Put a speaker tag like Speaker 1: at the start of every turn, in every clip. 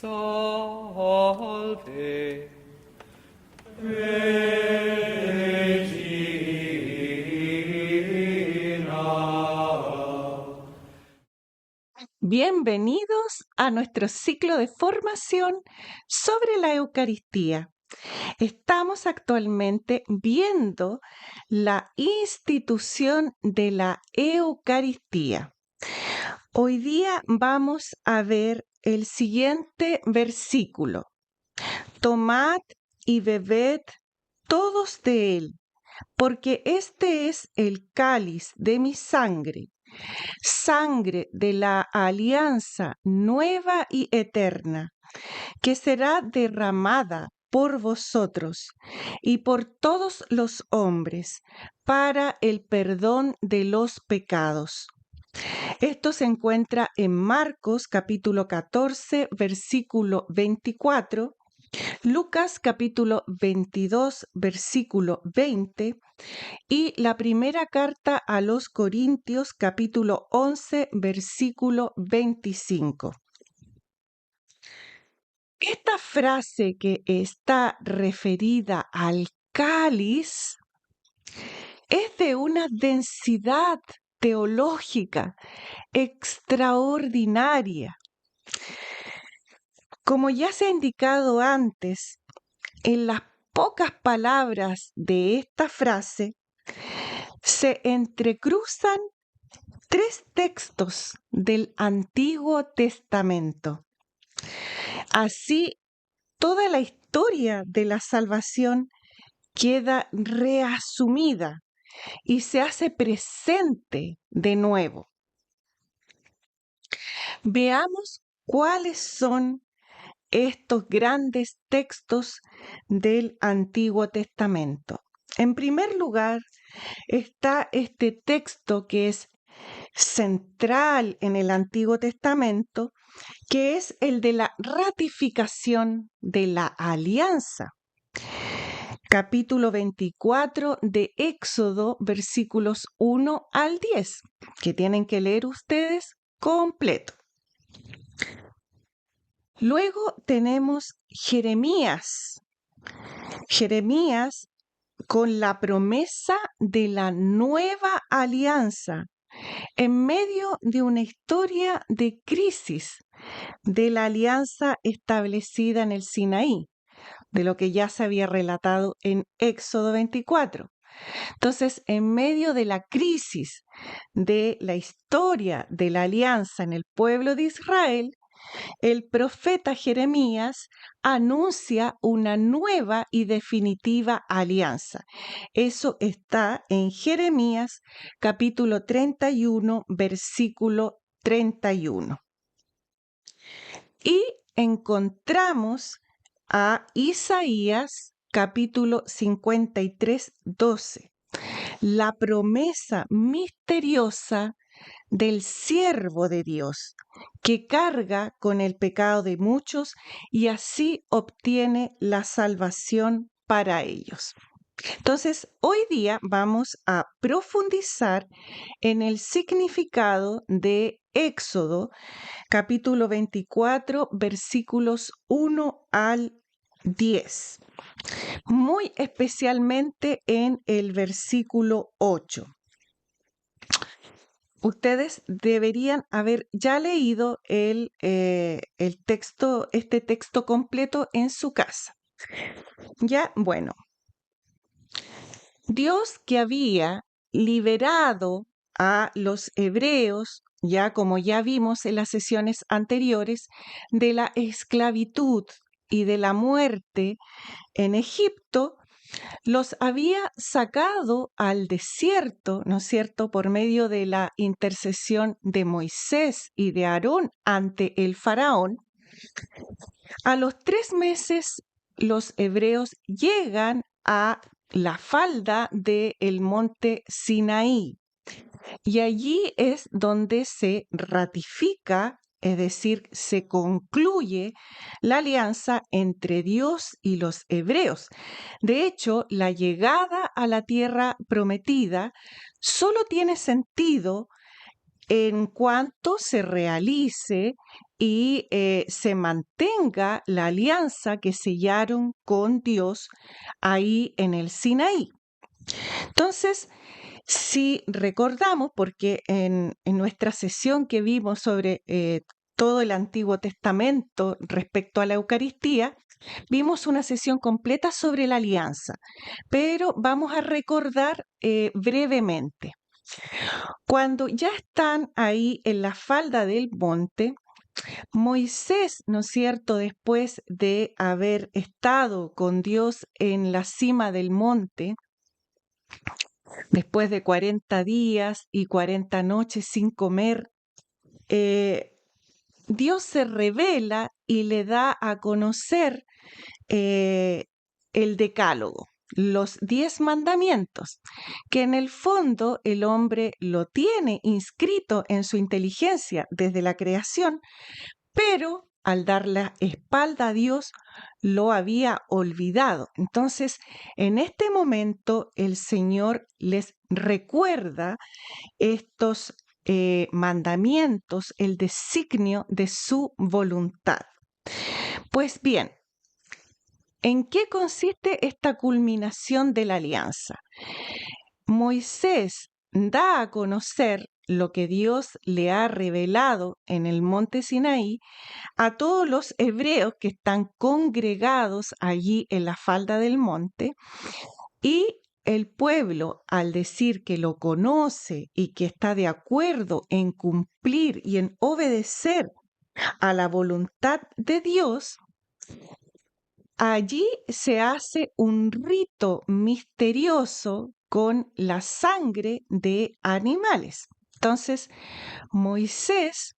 Speaker 1: Salve Regina.
Speaker 2: Bienvenidos a nuestro ciclo de formación sobre la Eucaristía. Estamos actualmente viendo la institución de la Eucaristía. Hoy día vamos a ver el siguiente versículo. Tomad y bebed todos de él, porque este es el cáliz de mi sangre, sangre de la alianza nueva y eterna, que será derramada por vosotros y por todos los hombres para el perdón de los pecados. Esto se encuentra en Marcos capítulo 14, versículo 24, Lucas capítulo 22, versículo 20 y la primera carta a los Corintios capítulo 11, versículo 25. Esta frase que está referida al cáliz es de una densidad teológica extraordinaria. Como ya se ha indicado antes, en las pocas palabras de esta frase se entrecruzan tres textos del Antiguo Testamento. Así, toda la historia de la salvación queda reasumida y se hace presente de nuevo. Veamos cuáles son estos grandes textos del Antiguo Testamento. En primer lugar, está este texto que es central en el Antiguo Testamento, que es el de la ratificación de la alianza. Capítulo 24 de Éxodo, versículos 1 al 10, que tienen que leer ustedes completo. Luego tenemos Jeremías. Jeremías con la promesa de la nueva alianza en medio de una historia de crisis de la alianza establecida en el Sinaí, de lo que ya se había relatado en Éxodo 24. Entonces, en medio de la crisis de la historia de la alianza en el pueblo de Israel, el profeta Jeremías anuncia una nueva y definitiva alianza. Eso está en Jeremías capítulo 31, versículo 31. Y encontramos a Isaías capítulo 53, 12. La promesa misteriosa del siervo de Dios, que carga con el pecado de muchos y así obtiene la salvación para ellos. Entonces, hoy día vamos a profundizar en el significado de Éxodo, capítulo 24, versículos 1 al 10, muy especialmente en el versículo 8. Ustedes deberían haber ya leído el texto, este texto completo en su casa. Ya, bueno, Dios que había liberado a los hebreos, ya como ya vimos en las sesiones anteriores, de la esclavitud y de la muerte en Egipto, los había sacado al desierto, ¿no es cierto?, por medio de la intercesión de Moisés y de Aarón ante el faraón. A los 3 meses, los hebreos llegan a la falda del monte Sinaí y allí es donde se ratifica, es decir, se concluye la alianza entre Dios y los hebreos. De hecho, la llegada a la tierra prometida solo tiene sentido en cuanto se realice y se mantenga la alianza que sellaron con Dios ahí en el Sinaí. Entonces, si recordamos, porque en nuestra sesión que vimos sobre todo el Antiguo Testamento respecto a la Eucaristía, vimos una sesión completa sobre la alianza, pero vamos a recordar brevemente. Cuando ya están ahí en la falda del monte, Moisés, ¿no es cierto?, después de haber estado con Dios en la cima del monte, después de 40 días y 40 noches sin comer, Dios se revela y le da a conocer el decálogo, los 10 mandamientos, que en el fondo el hombre lo tiene inscrito en su inteligencia desde la creación, pero al dar la espalda a Dios lo había olvidado. Entonces, en este momento el Señor les recuerda estos mandamientos, el designio de su voluntad. Pues bien, ¿en qué consiste esta culminación de la alianza? Moisés da a conocer lo que Dios le ha revelado en el monte Sinaí a todos los hebreos que están congregados allí en la falda del monte, y el pueblo, al decir que lo conoce y que está de acuerdo en cumplir y en obedecer a la voluntad de Dios, allí se hace un rito misterioso con la sangre de animales. Entonces, Moisés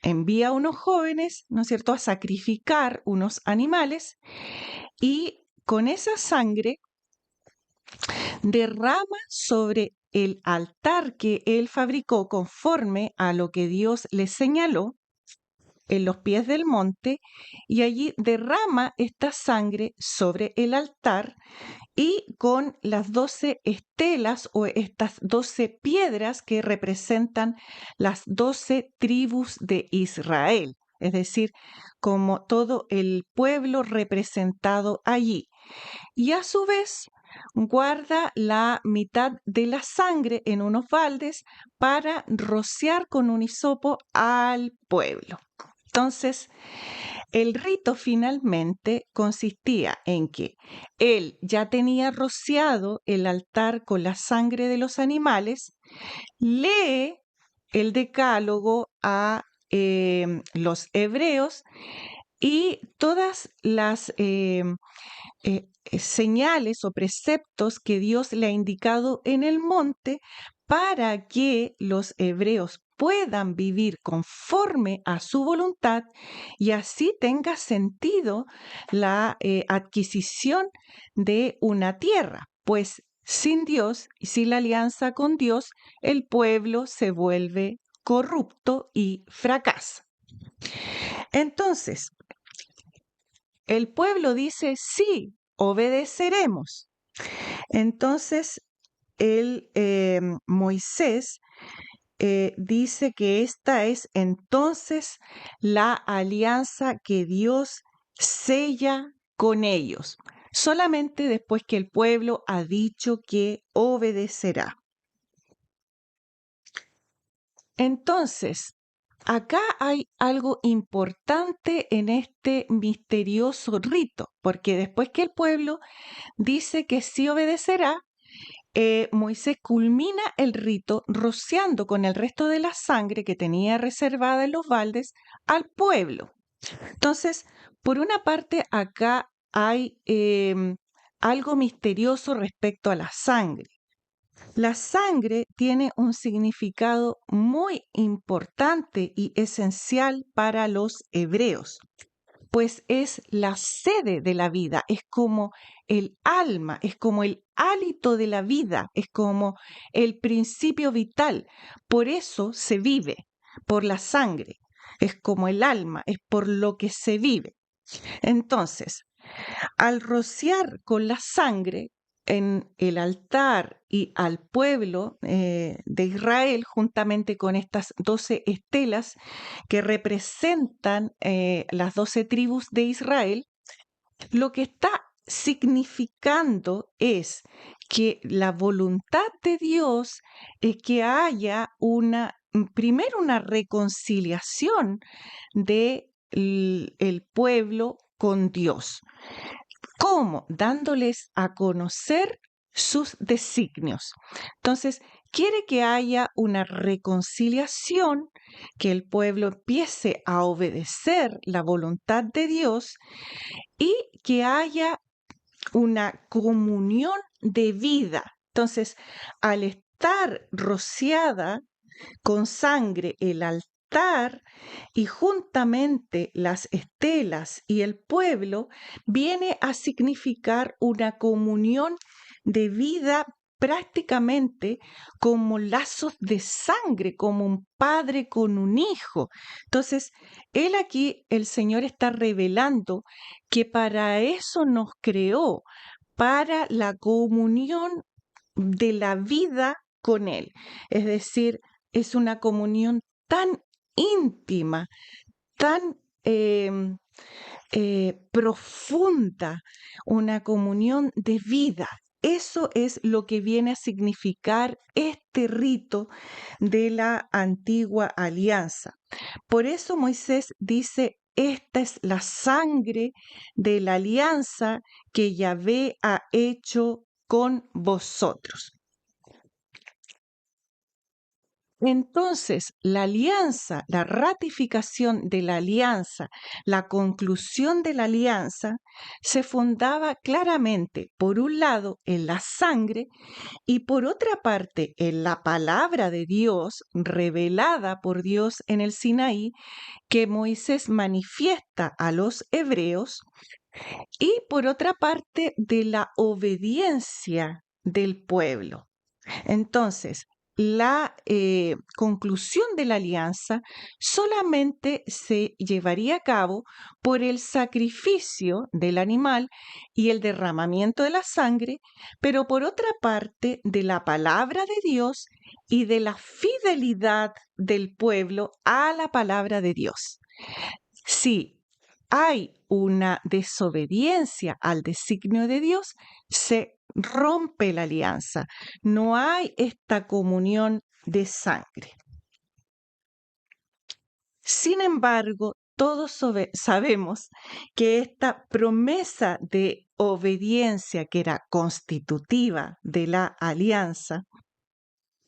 Speaker 2: envía a unos jóvenes, ¿no es cierto?, a sacrificar unos animales, y con esa sangre derrama sobre el altar que él fabricó conforme a lo que Dios le señaló en los pies del monte, y allí derrama esta sangre sobre el altar, y con las 12 estelas o estas 12 piedras que representan las 12 tribus de Israel, es decir, como todo el pueblo representado allí. Y a su vez guarda la mitad de la sangre en unos baldes para rociar con un hisopo al pueblo. Entonces, el rito finalmente consistía en que él ya tenía rociado el altar con la sangre de los animales, lee el decálogo a los hebreos, y todas las señales o preceptos que Dios le ha indicado en el monte para que los hebreos puedan vivir conforme a su voluntad, y así tenga sentido la adquisición de una tierra, pues sin Dios y sin la alianza con Dios, el pueblo se vuelve corrupto y fracasa. Entonces, el pueblo dice: sí, obedeceremos. Entonces, Moisés dice que esta es entonces la alianza que Dios sella con ellos, solamente después que el pueblo ha dicho que obedecerá. Entonces, acá hay algo importante en este misterioso rito, porque después que el pueblo dice que sí obedecerá, Moisés culmina el rito rociando con el resto de la sangre que tenía reservada en los baldes al pueblo. Entonces, por una parte, acá hay algo misterioso respecto a la sangre. La sangre tiene un significado muy importante y esencial para los hebreos, pues es la sede de la vida, es como el alma, es como el hálito de la vida, es como el principio vital. Por eso se vive, por la sangre, es como el alma, es por lo que se vive. Entonces, al rociar con la sangre, en el altar y al pueblo de Israel, juntamente con estas 12 estelas que representan las 12 tribus de Israel, lo que está significando es que la voluntad de Dios es que haya primero una reconciliación de el pueblo con Dios. ¿Cómo? Dándoles a conocer sus designios. Entonces, quiere que haya una reconciliación, que el pueblo empiece a obedecer la voluntad de Dios y que haya una comunión de vida. Entonces, al estar rociada con sangre el altar y juntamente las estelas y el pueblo, viene a significar una comunión de vida prácticamente como lazos de sangre, como un padre con un hijo. Entonces, el Señor está revelando que para eso nos creó, para la comunión de la vida con Él. Es decir, es una comunión tan íntima, tan profunda, una comunión de vida. Eso es lo que viene a significar este rito de la antigua alianza. Por eso Moisés dice, esta es la sangre de la alianza que Yahvé ha hecho con vosotros. Entonces, la alianza, la ratificación de la alianza, la conclusión de la alianza, se fundaba claramente, por un lado, en la sangre y por otra parte, en la palabra de Dios revelada por Dios en el Sinaí, que Moisés manifiesta a los hebreos, y por otra parte, de la obediencia del pueblo. Entonces, la conclusión de la alianza solamente se llevaría a cabo por el sacrificio del animal y el derramamiento de la sangre, pero por otra parte de la palabra de Dios y de la fidelidad del pueblo a la palabra de Dios. Si hay una desobediencia al designio de Dios, se rompe la alianza. No hay esta comunión de sangre. Sin embargo, todos sabemos que esta promesa de obediencia, que era constitutiva de la alianza,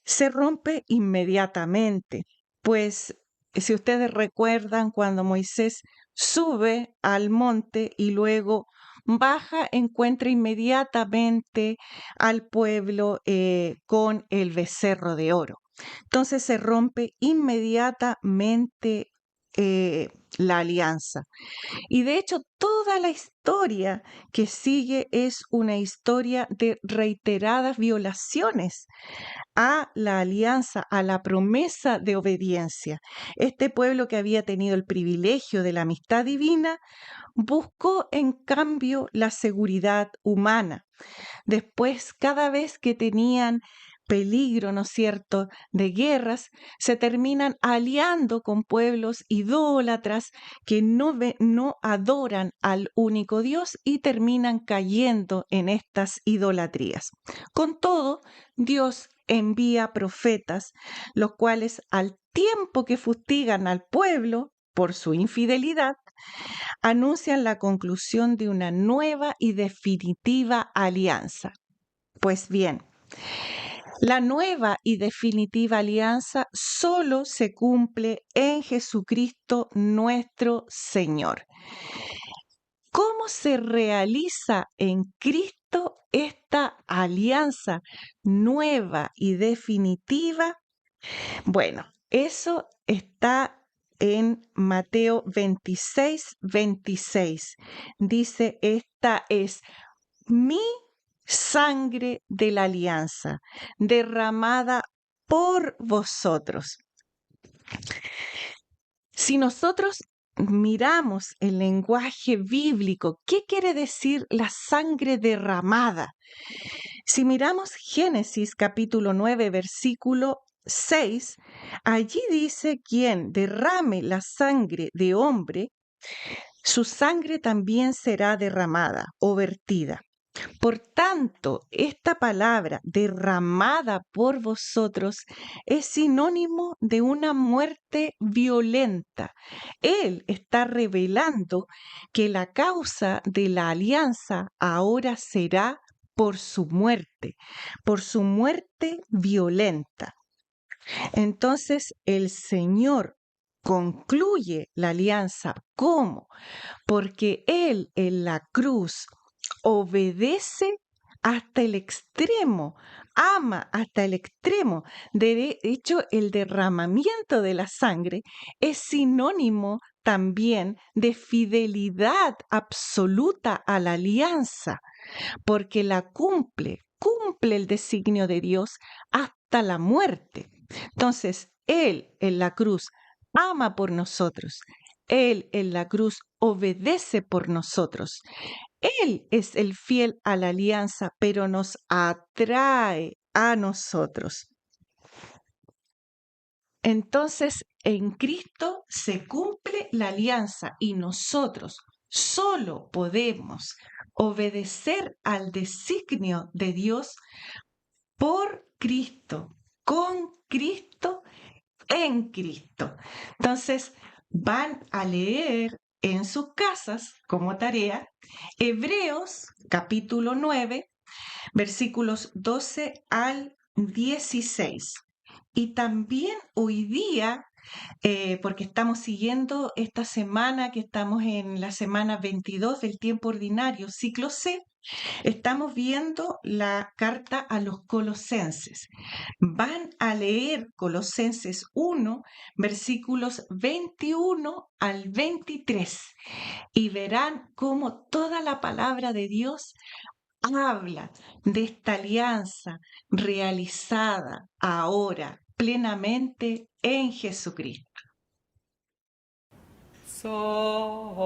Speaker 2: se rompe inmediatamente, pues si ustedes recuerdan cuando Moisés sube al monte y luego baja, encuentra inmediatamente al pueblo con el becerro de oro. Entonces se rompe inmediatamente la alianza. Y de hecho, toda la historia que sigue es una historia de reiteradas violaciones a la alianza, a la promesa de obediencia. Este pueblo que había tenido el privilegio de la amistad divina buscó en cambio la seguridad humana. Después, cada vez que tenían peligro, ¿no es cierto?, de guerras, se terminan aliando con pueblos idólatras que no adoran al único Dios y terminan cayendo en estas idolatrías. Con todo, Dios envía profetas, los cuales al tiempo que fustigan al pueblo por su infidelidad, anuncian la conclusión de una nueva y definitiva alianza. Pues bien, la nueva y definitiva alianza solo se cumple en Jesucristo nuestro Señor. ¿Cómo se realiza en Cristo esta alianza nueva y definitiva? Bueno, eso está en Mateo 26:26. Dice, esta es mi sangre de la alianza, derramada por vosotros. Si nosotros miramos el lenguaje bíblico, ¿qué quiere decir la sangre derramada? Si miramos Génesis capítulo 9, versículo 6, allí dice: quien derrame la sangre de hombre, su sangre también será derramada o vertida. Por tanto, esta palabra derramada por vosotros es sinónimo de una muerte violenta. Él está revelando que la causa de la alianza ahora será por su muerte violenta. Entonces el Señor concluye la alianza. ¿Cómo? Porque Él en la cruz obedece hasta el extremo, ama hasta el extremo. De hecho, el derramamiento de la sangre es sinónimo también de fidelidad absoluta a la alianza, porque la cumple el designio de Dios hasta la muerte. Entonces, Él en la cruz ama por nosotros. Él en la cruz obedece por nosotros. Él es el fiel a la alianza, pero nos atrae a nosotros. Entonces, en Cristo se cumple la alianza y nosotros solo podemos obedecer al designio de Dios por Cristo, con Cristo, en Cristo. Entonces, van a leer en sus casas como tarea Hebreos capítulo 9, versículos 12 al 16. Y también hoy día, porque estamos siguiendo esta semana, que estamos en la semana 22 del tiempo ordinario, ciclo C, estamos viendo la carta a los Colosenses. Van a leer Colosenses 1, versículos 21 al 23, y verán cómo toda la palabra de Dios habla de esta alianza realizada ahora plenamente en Jesucristo.
Speaker 1: Salve.